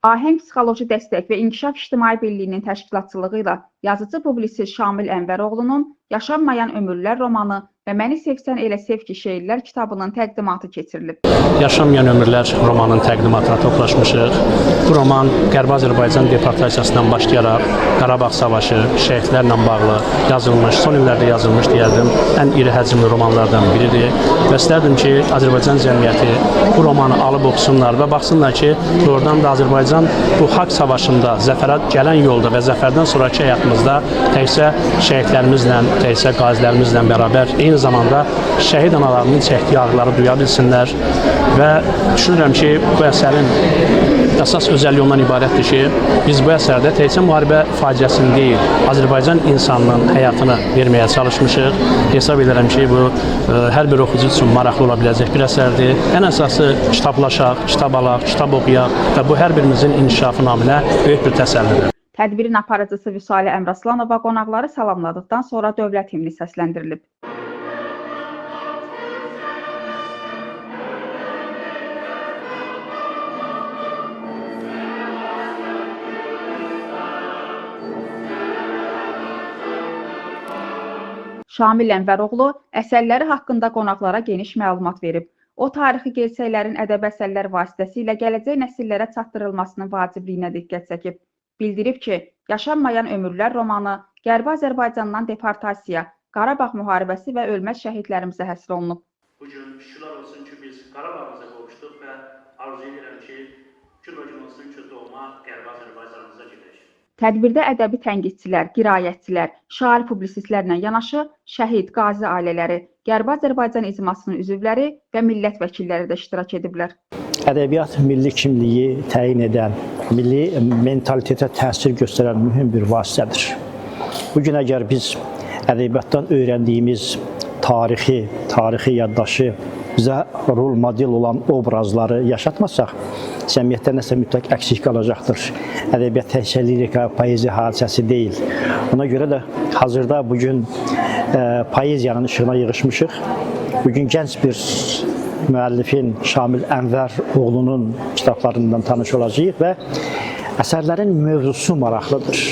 Ahəng Psixoloji Dəstək və İnkişaf İctimai Birliyinin təşkilatçılığı ilə yazıcı publisist Şamil Ənvəroğlunun Yaşanmayan Ömürlər romanı və Məni Sevsən Elə Sev Ki şeirlər kitabının təqdimatı keçirilib. Yaşanmayan Ömürlər romanının təqdimatına toplaşmışıq. Bu roman Qərbi Azərbaycan deportasiyasından başlayaraq Qarabağ savaşı, şəhidlərlə bağlı yazılmış, son illərdə yazılmış deyərdim, ən iri həcmli romanlardan biridir. Və istərdim ki, Azərbaycan cəmiyyəti bu romanı alıb oxusunlar və baxsınlar ki, doğrudan da Azərbaycan bu haqq savaşında zəfərə gələn yolda və zəfərdən sonraki həyatımızda təkcə şəhidlərimizlə, təkcə qazilərimizlə bərabər eyni zamanda şəhid analarının çəkdiyi ağrıları duya bilsinlər və düşünürəm ki, bu əsərin əsas özəlliyi ondan ibarətdir ki, biz bu əsərdə təkcə müharibə faciəsini deyil, Azərbaycan insanının həyatını verməyə çalışmışıq. Hesab edirəm ki, bu hər bir oxucu üçün maraqlı ola biləcək bir əsərdir. Ən əsası kitablaşaq, kitab alaq, kitab oxuyaq və bu hər birimizin inkişafı naminə böyük bir təsəllidir. Tədbirin aparıcısı Vüsalə Əmraslanova qonaqları salamladıqdan sonra dövlət himni səsləndirilib. Şamil Ənvəroğlu əsərləri haqqında qonaqlara geniş məlumat verib. O, tarixi gerçəklərin ədəbi əsərlər vasitəsilə gələcək nəsillərə çatdırılmasının vacibliyinə diqqət çəkib. Bildirib ki, Yaşanmayan Ömürlər romanı Qərbi Azərbaycandan deportasiya, Qarabağ müharibəsi və ölməz şəhidlərimizə həsr olunub. Bugün şükürlər olsun ki, biz Qarabağımıza qovuşduq və arzu edirəm ki, gün olsun ki, doğma Qərbi Azərbaycanımıza gedək. Tədbirdə ədəbi tənqidçilər, qiraətçilər, şair publisistlərlə yanaşı şəhid, qazi ailələri, Qərbi Azərbaycan icmasının üzvləri və millət vəkilləri də iştirak ediblər. Ədəbiyyat milli kimliyi təyin edən, milli mentalitetə təsir göstərən mühüm bir vasitədir. Bugün əgər biz ədəbiyyatdan öyrəndiyimiz tarixi yaddaşı, bizə rol model olan obrazları yaşatmasaq, cəmiyyətdə nəsə mütləq əksik qalacaqdır. Ədəbiyyat təkcə lirika, poeziya hadisəsi deyil. Ona görə də hazırda bugün poeziyanın işığına yığışmışıq. Bugün gənc bir müəllifin Şamil Ənvəroğlunun kitablarından tanış olacağıq və əsərlərin mövzusu maraqlıdır.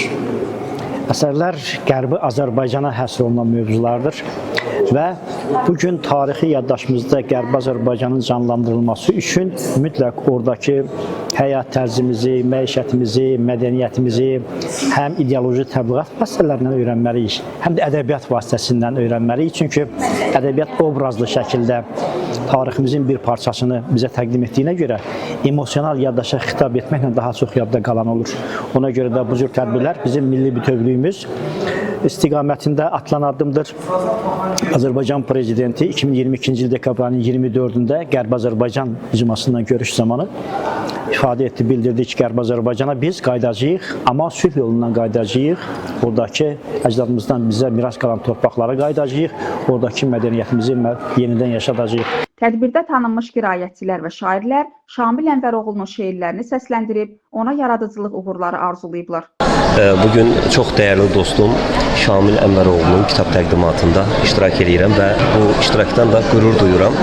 Əsərlər Qərbi Azərbaycana həsr olunan mövzulardır və bugün tarixi yaddaşımızda Qərbi Azərbaycanın canlandırılması üçün mütləq oradakı həyat tərzimizi, məişətimizi, mədəniyyətimizi həm ideoloji təbliğat vasitələrindən öyrənməliyik, həm də ədəbiyyat vasitəsindən öyrənməliyik. Çünki ədəbiyyat obrazlı şəkildə tariximizin bir parçasını bizə təqdim etdiyinə görə emosional yaddaşa xitab etməklə daha çox yadda qalan olur. Ona görə də bu cür tədbirlər bizim milli bütövlüyümüz istiqamətində atılan addımdır. Azərbaycan Prezidenti 2022-ci il dekabrın 24-də Qərbi Azərbaycan icmasından görüş zamanı ifadə etdi, bildirdi ki, Qərbi Azərbaycana biz qayıdacağıq, amma sülh yolundan qayıdacağıq. Oradakı əcdadımızdan bizə miras qalan torpaqlara qayıdacağıq, oradakı mədəniyyətimizi yenidən yaşadacağıq. Tədbirdə tanınmış qiraətçilər və şairlər Şamil Ənvəroğlunun şeirlərini səsləndirib, ona yaradıcılıq uğurları arzulayıblar. Bugün çox dəyərli dostum Şamil Ənvəroğlunun kitab təqdimatında iştirak edirəm və bu iştirakdan da qürur duyuram.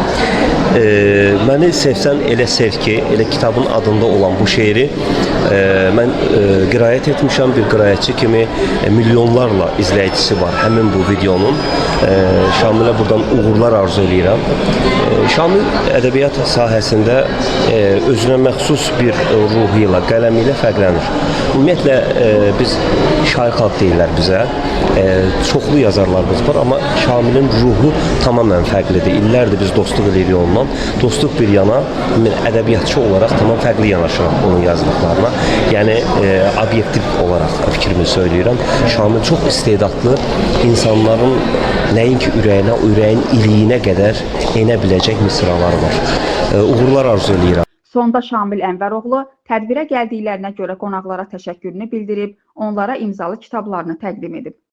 Məni sevsən elə sev ki, elə kitabın adında olan bu şeiri mən qiraət etmişəm, bir qiraətçi kimi milyonlarla izləyicisi var həmin bu videonun. Şamilə buradan uğurlar arzu edirəm. Şamil ədəbiyyat sahəsində özünə məxsus bir ruhu ilə, qələmi ilə fərqlənir. Ümumiyyətlə, biz şair xalq deyirlər bizə, çoxlu yazarlarımız var, amma Şamilin ruhu tamamən fərqlidir. İllərdir biz dostluq edirik ondan. Dostluq bir yana, ədəbiyyatçı olaraq tamam fərqli yanaşıram onun yazdıqlarına. Yəni, obyektiv olaraq fikrimi söyləyirəm. Şamil çox istedadlı, insanların nəinki ürəyinə, ürəyin iliyinə qədər enə biləcək misralar var. Uğurlar arzu edirəm. Sonda Şamil Ənvəroğlu tədbirə gəldiklərinə görə qonaqlara təşəkkürünü bildirib, onlara imzalı kitablarını təqdim edib.